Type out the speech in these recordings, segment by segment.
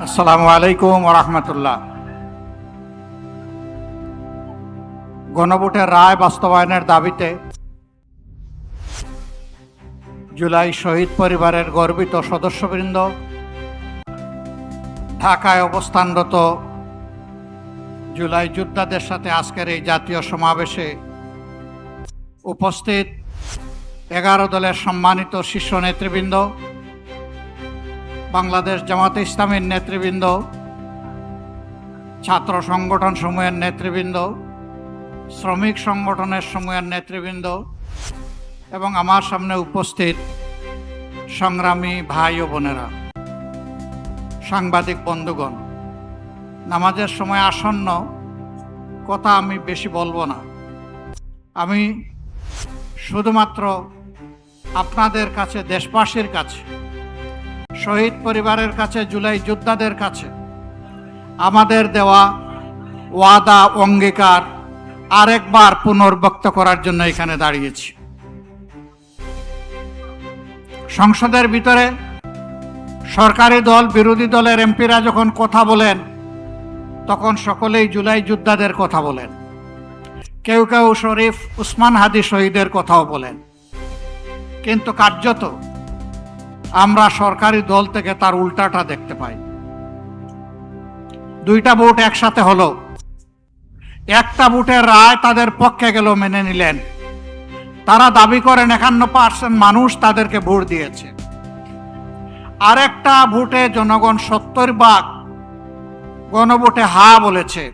আসসালামু আলাইকুম ওয়া রাহমাতুল্লাহ। গণভোটের রায় বাস্তবায়নের দাবিতে জুলাই শহীদ পরিবারের গর্বিত সদস্যবৃন্দ, ঢাকায় অবস্থানরত জুলাই যোদ্ধাদের সাথে আজকের এই জাতীয় সমাবেশে উপস্থিত 11 দলের সম্মানিত শীর্ষ নেতৃবৃন্দ, বাংলাদেশ জামাতে ইসলামীর নেতৃবৃন্দ, ছাত্র সংগঠন সমূহের নেতৃবৃন্দ, শ্রমিক সংগঠনের সমূহের নেতৃবৃন্দ এবং আমার সামনে উপস্থিত সংগ্রামী ভাই ও বোনেরা, সাংবাদিক বন্ধুগণ, নামাজের সময় আসন্ন, কথা আমি বেশি বলবো না। আমি শুধুমাত্র আপনাদের কাছে, দেশবাসীর কাছে, শহীদ পরিবারের কাছে, জুলাই যোদ্ধাদের কাছে আমাদের দেওয়া ওয়াদা অঙ্গীকার আরেকবার পুনর্ব্যক্ত করার জন্য এখানে দাঁড়িয়েছি। সংসদের ভিতরে সরকারি দল, বিরোধী দলের এমপিরা যখন কথা বলেন, তখন সকলেই জুলাই যোদ্ধাদের কথা বলেন। কেউ কেউ শরীফ উসমান হাদি শহীদের কথাও বলেন, কিন্তু কার্যত আমরা সরকারি দল থেকে তার উল্টাটা দেখতে পাই। দুইটা ভোট একসাথে হলো, একটা ভোটের রায় তাদের পক্ষে গেল, মেনে নিলেন। তারা দাবি করেন 51% মানুষ তাদেরকে ভোট দিয়েছে। আরেকটা ভোটে জনগণ 70% গণভোটে হা বলেছে।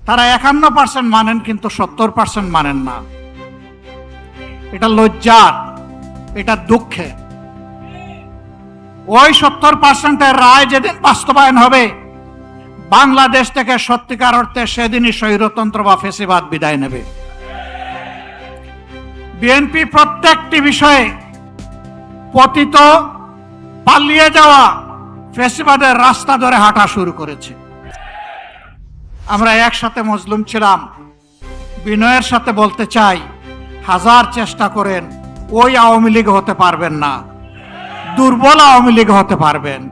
তারা 51% মানেন, কিন্তু 70% মানেন না। এটা লজ্জার, এটা দুঃখে। ওই 70%-এর রায় যেদিন বাস্তবায়ন হবে, বাংলাদেশ থেকে সত্যিকার অর্থে সেদিনই স্বৈরতন্ত্র বা ফ্যাসিবাদ বিদায় নেবে। বিএনপি প্রত্যেকটি বিষয়ে পতিত, পালিয়ে যাওয়া ফ্যাসিবাদের রাস্তা ধরে হাঁটা শুরু করেছে। আমরা একসাথে মজলুম ছিলাম। বিনয়ের সাথে বলতে চাই, হাজার চেষ্টা করেন ওই আওয়ামী লীগ হতে পারবেন না, দুর্বল আওয়ামী লীগ হতে পারবেন।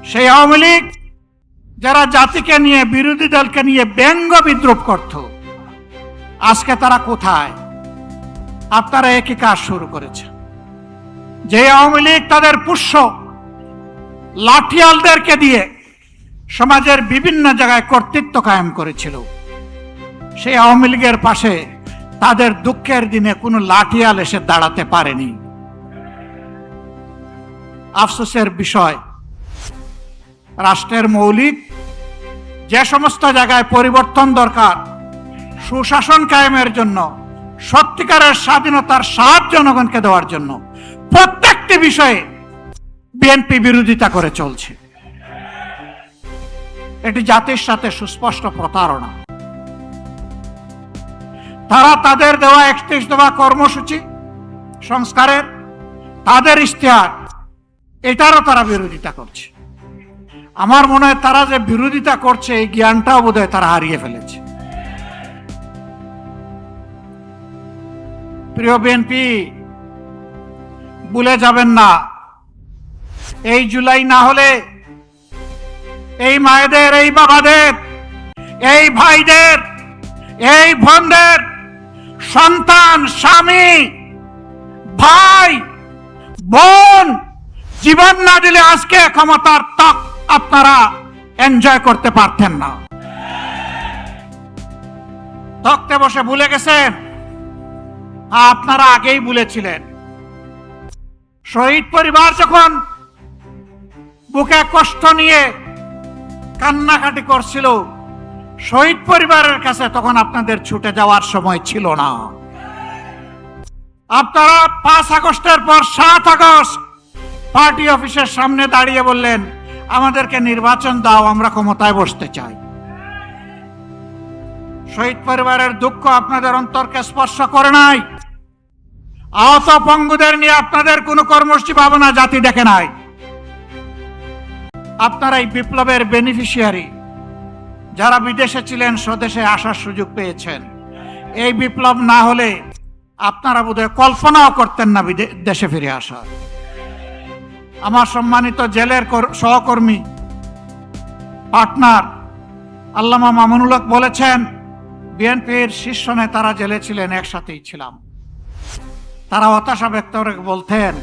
সেই আওয়ামী লীগ যারা জাতিকে নিয়ে, বিরোধী দলকে নিয়ে ব্যঙ্গ বিদ্রুপ করত, আজকে তারা কোথায়? আপনারা একই কাজ শুরু করেছেন। যে আওয়ামী লীগ তাদের পুষ্য লাঠিয়ালদেরকে দিয়ে সমাজের বিভিন্ন জায়গায় কর্তৃত্ব কায়েম করেছিল, সেই আওয়ামী লীগের পাশে তাদের দুঃখের দিনে কোনো লাঠিয়াল এসে দাঁড়াতে পারেনি। আফসোসের বিষয়, রাষ্ট্রের মৌলিক যে সমস্ত জায়গায় পরিবর্তন দরকার, সুশাসন কায়েমের জন্য, সত্যিকারের স্বাধীনতার স্বাদ জনগণকে দেওয়ার জন্য, প্রত্যেকটি বিষয়ে বিএনপি বিরোধিতা করে চলছে। এটি জাতির সাথে সুস্পষ্ট প্রতারণা। তারা তাদের দেওয়া 31 দফা কর্মসূচি সংস্কারের, তাদের ইশতেহার, এটারও তারা বিরোধিতা করছে। আমার মনে হয় তারা যে বিরোধিতা করছে, এই জ্ঞানটাও বোধহয় তারা হারিয়ে ফেলেছে। প্রিয় বিএনপি, ভুলে যাবেন না, এই জুলাই না হলে এই মায়েদের, এই বাবাদের, এই ভাইদের, এই বোনদের সন্তান, স্বামী, ভাই, বোন জীবন না দিলে আজকে ক্ষমতার তক আপনারা এনজয় করতে পারতেন না। তক্তে বসে ভুলে গেছেন? আপনারা আগেই ভুলেছিলেন। শহীদ পরিবার যখন বুকে কষ্ট নিয়ে কান্নাকাটি করছিল, শহীদ পরিবারের কাছে তখন আপনাদের ছুটে যাওয়ার সময় ছিল না। আপনারা 5 আগস্টের পর 7 আগস্ট পার্টি অফিসের সামনে দাঁড়িয়ে বললেন, আমাদেরকে নির্বাচন দাও, আমরা ক্ষমতায় বসতে চাই। শহীদ পরিবারের দুঃখ আপনাদের অন্তরকে স্পর্শ করে নাই। আহত পঙ্গুদের নিয়ে আপনাদের কোনো কর্মসূচি ভাবনা জাতি দেখে নাই। আপনারা এই বিপ্লবের বেনিফিশিয়ারি, যারা বিদেশে ছিলেন স্বদেশে আসার সুযোগ পেয়েছেন। এই বিপ্লব না হলে আপনারা বোধহয় কল্পনাও করতেন না দেশে ফিরে আসা। আমার সম্মানিত জেলের সহকর্মী পার্টনার আল্লামা মামুনুল হক বলেছেন, বিএনপির শীর্ষ নেতারা জেলে ছিলেন, একসাথেই ছিলাম। তারা হতাশা ব্যক্ত করে বলতেন,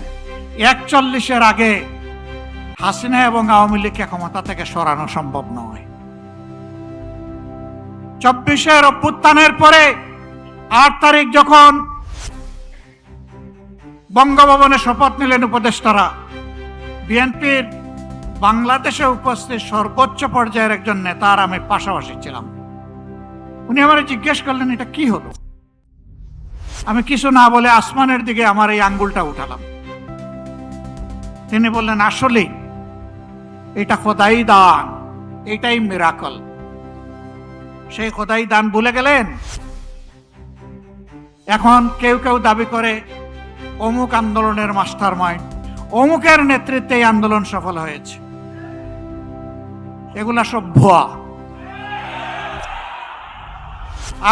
41-এর আগে হাসিনা এবং আওয়ামী লীগকে ক্ষমতা থেকে সরানো সম্ভব নয়। 24-এর অভ্যুত্থানের পরে 8 তারিখ যখন বঙ্গভবনে শপথ নিলেন উপদেষ্টারা, বিএনপির বাংলাদেশে উপস্থিত সর্বোচ্চ পর্যায়ের একজন নেতা আর আমি পাশাপাশি ছিলাম। উনি আমারে জিজ্ঞেস করলেন, এটা কি হলো? আমি কিছু না বলে আসমানের দিকে আমার এই আঙ্গুলটা উঠালাম। তিনি বললেন, আসলে এটা খোদাই দান, এটাই মিরাকল। সেই খোদাই দান ভুলে গেলেন। এখন কেউ কেউ দাবি করে অমুক আন্দোলনের মাস্টার মাইন্ড, অমুকের নেতৃত্বে এই আন্দোলন সফল হয়েছে। এগুলা সব ভুয়া।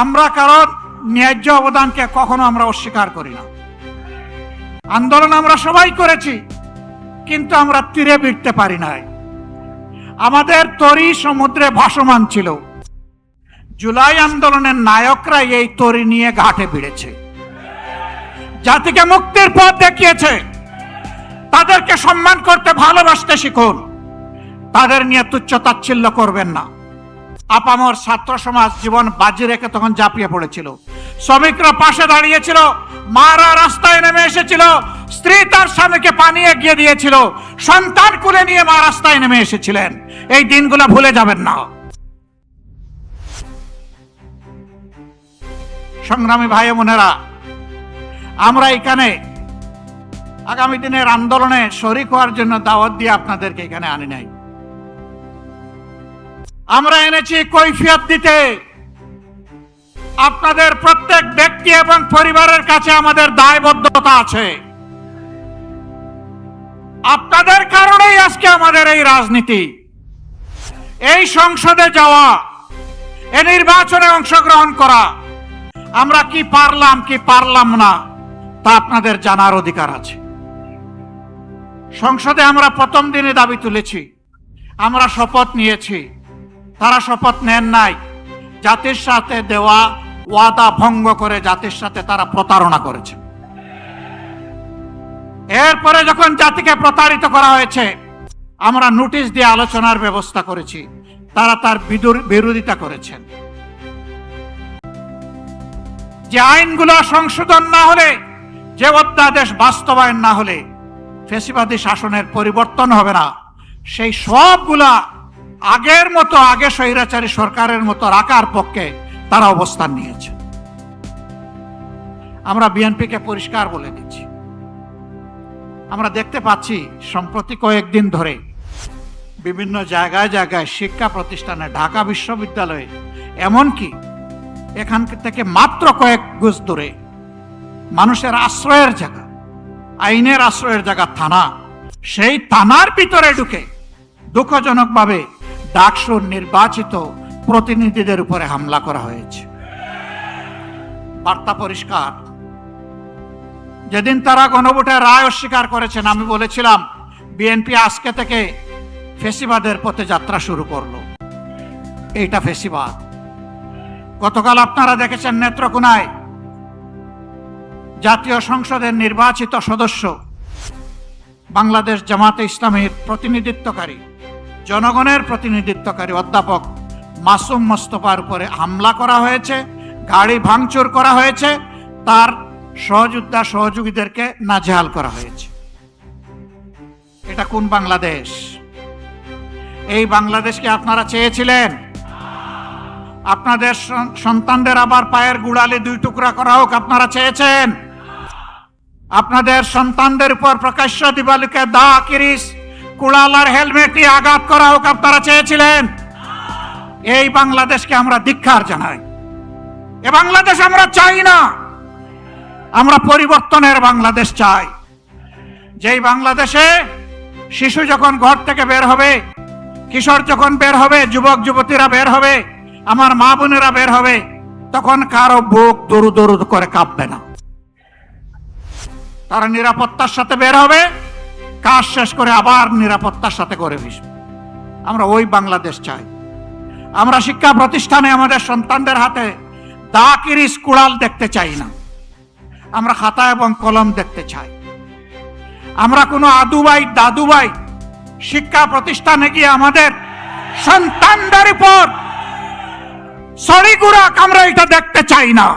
আমরা কারণ ন্যায্য অবদানকে কখনো আমরা অস্বীকার করি না। আন্দোলন আমরা সবাই করেছি, কিন্তু আমরা তীরে ভিড়তে পারি নাই। আমাদের তরি সমুদ্রে ভাসমান ছিল। জুলাই আন্দোলনের নায়করা এই তরি নিয়ে ঘাটে ভিড়েছে, জাতিকে মুক্তির পথ দেখিয়েছে। তাদেরকে সম্মান করতে, ভালোবাসতে শিখুন। তাদের নিয়ে তুচ্ছ তাচ্ছিল্য করবেন না। আপামর ছাত্র সমাজ জীবন বাজি রেখে তখন ঝাঁপিয়ে পড়েছিল। শ্রমিকরা পাশে দাঁড়িয়েছিল, মারা রাস্তায় নেমে এসেছিল, স্ত্রী তার স্বামীকে পানি এগিয়ে দিয়েছিল, সন্তান কুলে নিয়ে মা রাস্তায় নেমে এসেছিলেন। এই দিনগুলো ভুলে যাবেন না। সংগ্রামী ভাই বোনেরা, আমরা এখানে আগামী দিনের আন্দোলনে শরিক হওয়ার জন্য দাওয়াত দিয়ে আপনাদেরকে এখানে আনি নাই। আমরা এনেছি কৈফিয়ত দিতে। আপনাদের প্রত্যেক ব্যক্তি এবং পরিবারের কাছে আমাদের দায়বদ্ধতা আছে। আপনাদের কারণেই আজকে আমাদের এই রাজনীতি, এই সংসদে যাওয়া, এই নির্বাচনে অংশগ্রহণ করা। আমরা কি পারলাম কি পারলাম না তা আপনাদের জানার অধিকার আছে। সংসদে আমরা প্রথম দিনে দাবি তুলেছি, আমরা শপথ নিয়েছি। তারা শপথ নেন নাই। জাতির সাথে দেওয়া ওয়াদা ভঙ্গ করে জাতির সাথে তারা প্রতারণা করেছে। এরপরে যখন জাতিকে প্রতারিত করা হয়েছে, আমরা নোটিশ দিয়ে আলোচনার ব্যবস্থা করেছি। তারা তার বিরোধিতা করেছেন। যে আইনগুলো সংশোধন না হলে, যে অধ্যাদেশ বাস্তবায়ন না হলে ফ্যাসিবাদী শাসনের পরিবর্তন হবে না, সেই সবগুলা আগের মতো, আগে স্বৈরাচারী সরকারের মতো রাখার পক্ষে তারা অবস্থান নিয়েছে। আমরা বিএনপিকে পরিষ্কার বলে দিচ্ছি, আমরা দেখতে পাচ্ছি সম্প্রতি কয়েকদিন ধরে বিভিন্ন জায়গায় জায়গায় শিক্ষা প্রতিষ্ঠানে, ঢাকা বিশ্ববিদ্যালয়ে, এমনকি এখান থেকে মাত্র কয়েক গজ দূরে মানুষের আশ্রয়ের জায়গা, আইনের আশ্রয়ের জায়গা থানা, সেই থানার ভিতরে ঢুকে দুঃখজনকভাবে ডাকসুর নির্বাচিত প্রতিনিধিদের উপরে হামলা করা হয়েছে। বার্তা পরিষ্কার। যেদিন তারা গণভোটের রায় অস্বীকার করেছেন, আমি বলেছিলাম বিএনপি আজকে থেকে ফ্যাসিবাদের পথে যাত্রা শুরু করলো। এইটা ফ্যাসিবাদ। গতকাল আপনারা দেখেছেন নেত্রকোনায় জাতীয় সংসদের নির্বাচিত সদস্য, বাংলাদেশ জামাতে ইসলামীর প্রতিনিধিত্বকারী, জনগণের প্রতিনিধিত্বকারী অধ্যাপক মাসুম মোস্তফার উপরে হামলা করা হয়েছে, গাড়ি ভাঙচুর করা হয়েছে, তার সহযোদ্ধা সহযোগীদেরকে নাজেহাল করা হয়েছে। এটা কোন বাংলাদেশ? এই বাংলাদেশকে আপনারা চেয়েছিলেন? আপনাদের সন্তানদের আবার পায়ের গুড়ালে 2 টুকরা করা হোক আপনারা চেয়েছেন? আপনাদের সন্তানদের উপর প্রকাশ্য দিবালোকে দা, কিরিস, কুড়ালার হেলমেট দিয়ে আঘাত করা হোক আপনারা চেয়েছিলেন? এই বাংলাদেশকে আমরা ধিক্কার জানাই। এ বাংলাদেশ আমরা চাই না। আমরা পরিবর্তনের বাংলাদেশ চাই, যেই বাংলাদেশে শিশু যখন ঘর থেকে বের হবে, কিশোর যখন বের হবে, যুবক যুবতীরা বের হবে, আমার মা বোনেরা বের হবে, তখন কারো বুক দরু দরু করে কাঁপবে না। তারা নিরাপত্তার সাথে বের হবে, কাজ শেষ করে আবার নিরাপত্তার সাথে করে ফিরবে। আমরা ওই বাংলাদেশ চাই। আমরা শিক্ষা প্রতিষ্ঠানে আমাদের সন্তানদের হাতে দা কিরিস কুড়াল দেখতে চাই না। আমরা খাতা এবং কলম দেখতে চাই। আমরা কোনো আদুবাই দাদুবাই শিক্ষা প্রতিষ্ঠানে গিয়ে আমাদের সন্তানদের উপর সড়িগুড়া আমরা এটা দেখতে চাই না।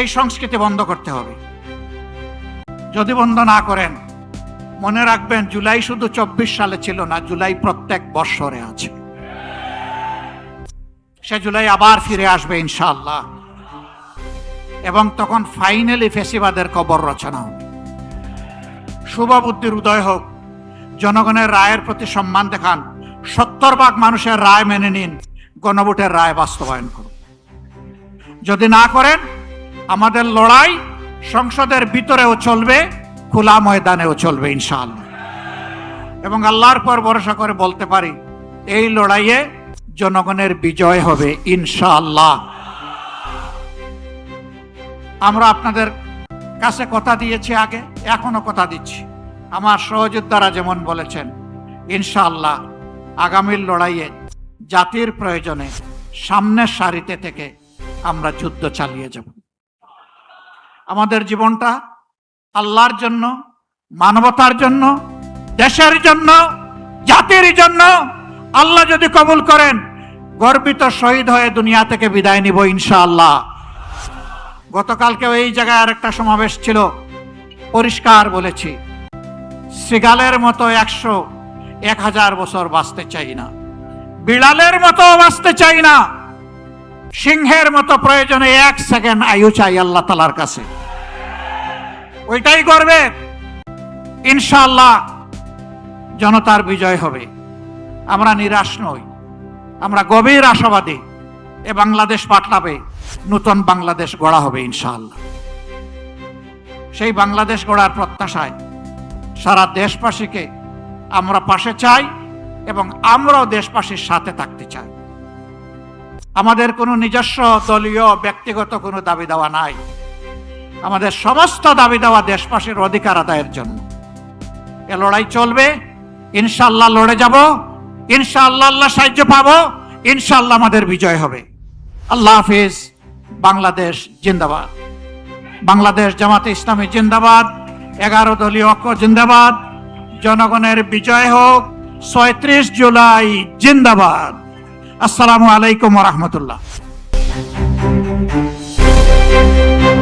এই সংস্কৃতি বন্ধ করতে হবে। যদি বন্ধ না করেন, মনে রাখবেন জুলাই শুধু 24 সালে ছিল না, জুলাই প্রত্যেক বৎসরে আছে। সে জুলাই আবার ফিরে আসবে ইনশাআল্লাহ, এবং তখন ফাইনালি ফেসিবাদের কবর রচনা হবে। শুভ বুদ্ধির উদয় হোক। জনগণের রায়ের প্রতি সম্মান দেখান। 70% মানুষের রায় মেনে নিন, গণভোটের রায় বাস্তবায়ন করুন। যদি না করেন, আমাদের লড়াই সংসদের ভিতরেও চলবে, খোলা ময়দানেও চলবে ইনশাআল্লাহ। এবং আল্লাহর পর ভরসা করে বলতে পারি, এই লড়াইয়ে জনগণের বিজয় হবে ইনশাআল্লাহ। আমরা আপনাদের কাছে কথা দিয়েছি আগে, এখনো কথা দিচ্ছি। আমার সহযোদ্ধারা যেমন বলেছেন, ইনশাআল্লাহ আগামীর লড়াইয়ে জাতির প্রয়োজনে সামনের সারিতে থেকে আমরা যুদ্ধ চালিয়ে যাব। আমাদের জীবনটা আল্লাহর জন্য, মানবতার জন্য, দেশের জন্য, জাতির জন্য। আল্লাহ যদি কবুল করেন, গর্বিত শহীদ হয়ে দুনিয়া থেকে বিদায় নিব ইনশাআল্লাহ। গতকালকে এই জায়গায় আরেকটা সমাবেশ ছিল, পরিষ্কার বলেছি, সিগালের মতো 100-1000 বছর বাঁচতে চাই না, বিড়ালের মতো বাঁচতে চাই না, সিংহের মতো প্রয়োজনে 1 সেকেন্ড আয়ু চাই আল্লাহ তাআলার কাছে। ওইটাই করবে ইনশাআল্লাহ। জনতার বিজয় হবে। আমরা নিরাশ নই, আমরা গভীর আশাবাদী। এ বাংলাদেশ পাল্টাবে, নতুন বাংলাদেশ গড়া হবে ইনশাআল্লাহ। সেই বাংলাদেশ গড়ার প্রত্যাশায় সারা দেশবাসীকে আমরা পাশে চাই, এবং আমরাও দেশবাসীর সাথে থাকতে চাই। আমাদের কোনো নিজস্ব দলীয় ব্যক্তিগত কোনো দাবি দেওয়া নাই। আমাদের সমস্ত দাবি দেওয়া দেশবাসীর অধিকার আদায়ের জন্য। এ লড়াই চলবে ইনশাআল্লাহ। লড়ে যাব ইনশাআল্লাহ, আল্লাহ সাহায্য পাবো ইনশাআল্লাহ, আমাদের বিজয় হবে। আল্লাহ হাফিজ। বাংলাদেশ জিন্দাবাদ। বাংলাদেশ জামাতে ইসলামী জিন্দাবাদ। 11 দলীয় ঐক্য জিন্দাবাদ। জনগণের বিজয় হোক। 36 জুলাই জিন্দাবাদ। আসসালামু আলাইকুম ওয়া রাহমাতুল্লাহ।